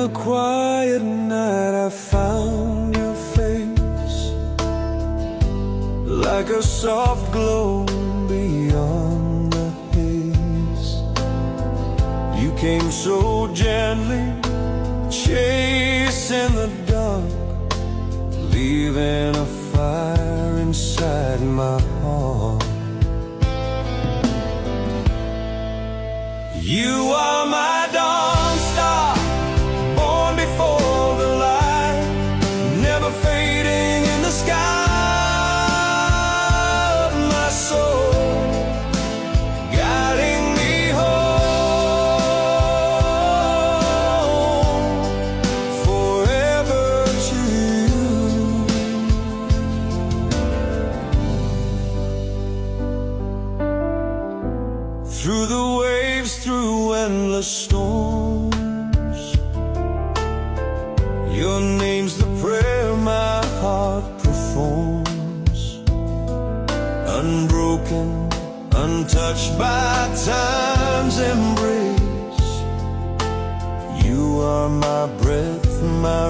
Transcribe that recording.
the quiet night I found your face, like a soft glow beyond the haze. You came so gently, chasing the dark, leaving a fire inside my heart. You are my dawn star, born before the light, never fading in the sky of my soul, guiding me home, forever to you. Through the waves, through endless storms, your name's the prayer my heart performs. Unbroken, untouched by time's embrace, you are my breath, my